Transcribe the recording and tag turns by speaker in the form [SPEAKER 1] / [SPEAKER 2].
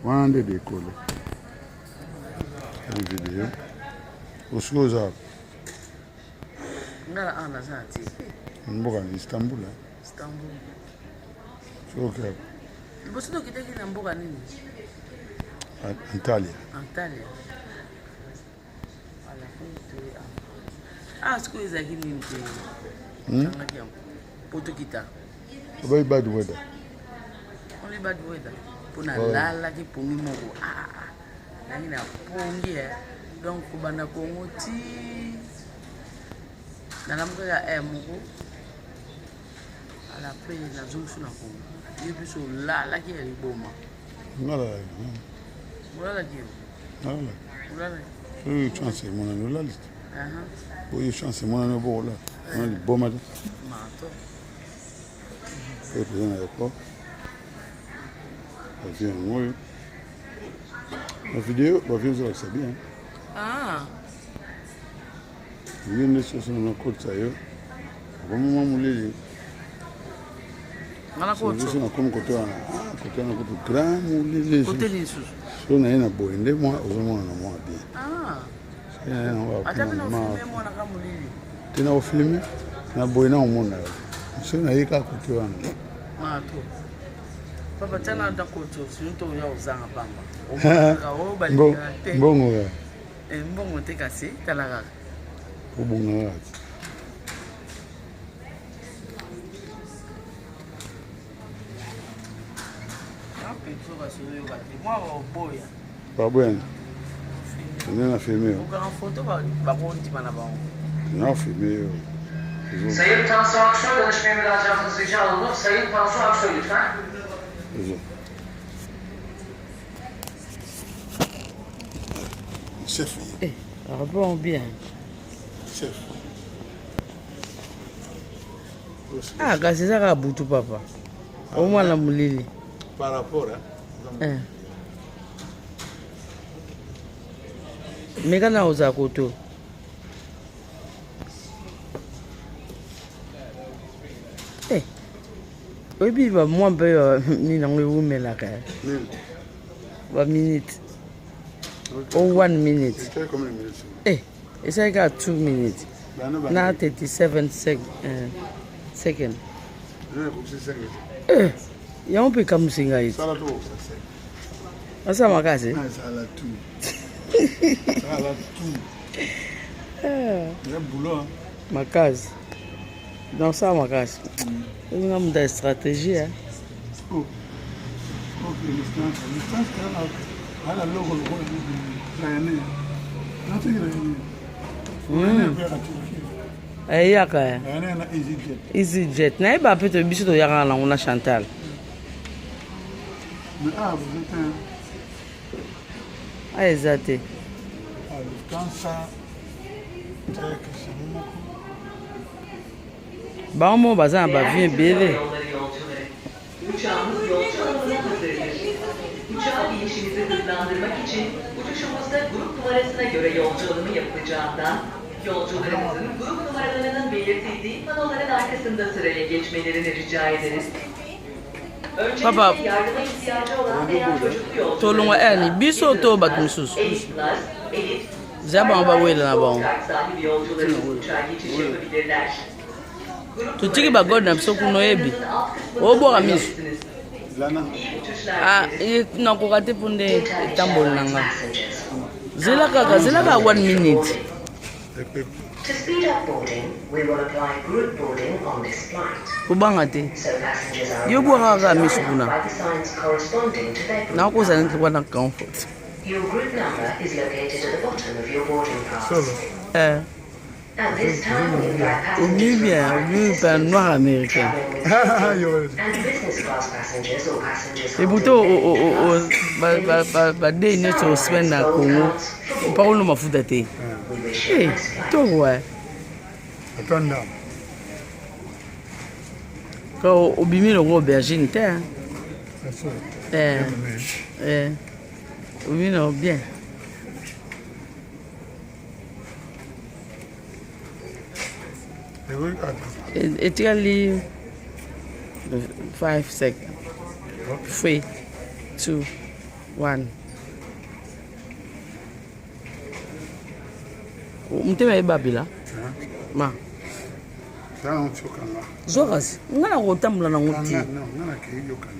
[SPEAKER 1] 100 d'école. Une vidéo. Au Scoza.
[SPEAKER 2] Ngala ana zati.
[SPEAKER 1] Mboka ni Istanbul.
[SPEAKER 2] Istanbul.
[SPEAKER 1] Soka.
[SPEAKER 2] Bosoto kitaki na mboka nini?
[SPEAKER 1] Antalya.
[SPEAKER 2] Antalya. Ala kuntu. Ah, siku hizi nini mtu? Tangaje hapo. Poto kita.
[SPEAKER 1] Very bad weather.
[SPEAKER 2] Only bad weather. Puna lala ki pungi moko. Nani na pungi donc kubanda kongoti. Na namka ya moko. Ala pe na zungu na ko. Yebi so lala ki liboma.
[SPEAKER 1] Ngala.
[SPEAKER 2] Ngala ki.
[SPEAKER 1] Ngala.
[SPEAKER 2] Ngala.
[SPEAKER 1] Oui, chance mon ami là. Oui, chance mon ami bon là. On est bon matin.
[SPEAKER 2] Mato.
[SPEAKER 1] Et puis on a pas. Viens, oui. La vidéo, va venir ça bien.
[SPEAKER 2] Ah.
[SPEAKER 1] Il y a une chose sur le côté ça yo. Comment moulé.
[SPEAKER 2] Ngala ko.
[SPEAKER 1] Je suis comme côté côté grand moulé.
[SPEAKER 2] Côté lisu.
[SPEAKER 1] So na ina boende moi ozomona na moi bien.
[SPEAKER 2] Ata bina filme mwana kama mulili.
[SPEAKER 1] Tena ofilme na boina omona. So na yika côté wana.
[SPEAKER 2] Mato. Papa tana da koto sinto ya uzanga pamba.
[SPEAKER 1] Mbongo ya.
[SPEAKER 2] Mbongo te kasi talaga.
[SPEAKER 1] Ubunga ya. Pas bien. On a filmé. On a filmé.
[SPEAKER 3] Sayın Tansu Aksoy danışmaya müracaatınız rica olunur. Sayın Tansu Aksoy lütfen.
[SPEAKER 1] Chef.
[SPEAKER 2] Bon bien.
[SPEAKER 1] Chef.
[SPEAKER 2] Ah, kasi saka butu papa. Au moins la mulili.
[SPEAKER 1] Par rapport à
[SPEAKER 2] Mekana uza koto. Obi ba moi be ni na ngi mela ka. Ba minute. Oh 1 minute.
[SPEAKER 1] C'est combien de minutes?
[SPEAKER 2] It's like 2 minutes. Now 37 seconds. Ya mpe kamusinga hizo.
[SPEAKER 1] Sala tu.
[SPEAKER 2] Asa makasi.
[SPEAKER 1] Sala tu. Sala tu. Le boulot.
[SPEAKER 2] Makasi. Dans ça makasi. On a une stratégie hein.
[SPEAKER 1] Oh. OK, l'instant quand la logo la année.
[SPEAKER 2] Yaka. EasyJet. Na iba peut biso to yaka na ona Chantal.
[SPEAKER 1] Mais vous êtes
[SPEAKER 2] Exacté.
[SPEAKER 1] Quand ça
[SPEAKER 2] Ba mo bazan ba vient bele.
[SPEAKER 3] Uçağımız yolcu alımına hazırdır. Uçağa binişinizi hızlandırmak için uçuşumuzda grup numarasına göre yolcu alımı yapılacağından yolcularımızın grup numaralarının belirtildiği panoların arkasında sıraya geçmelerini rica ederiz. Öncelikle yardıma ihtiyacı olan veya çocuklu yolcularımız
[SPEAKER 2] Tolunga eni biso to batmusus.
[SPEAKER 3] Elif Plus, Elif,
[SPEAKER 2] Zaba ba wele na ba.
[SPEAKER 3] sahibi yolcularımız uçağa geçiş yapabilirler.
[SPEAKER 2] Tutiki ba god na biso kuno ebi. Obo kamis. Na ko kate punde tambol nanga. Zela ka 1 minute.
[SPEAKER 3] To speed up boarding, we will apply group boarding on this flight.
[SPEAKER 2] Kubanga te.
[SPEAKER 3] So passengers are
[SPEAKER 2] Yo bo ka miss
[SPEAKER 3] by
[SPEAKER 2] kuna.
[SPEAKER 3] the signs corresponding to their group
[SPEAKER 2] Na ko sa
[SPEAKER 3] number.
[SPEAKER 2] ntle wana comfort.
[SPEAKER 3] Your group number is located at the bottom of your boarding pass. At this time, we invite
[SPEAKER 2] Obi pa noir américain.
[SPEAKER 3] and business class passengers or passengers
[SPEAKER 2] E buto ba day ne to spend na Congo. Pa uno mafuta te. To wa.
[SPEAKER 1] Attends.
[SPEAKER 2] Ko obimi lo aubergine te. Oui non bien. It really 5 seconds. 3, 2, 1 mutema ebabila ma
[SPEAKER 1] tana choka nga
[SPEAKER 2] zo kasi ngana ko tambula na nguti
[SPEAKER 1] ngana ke yo kan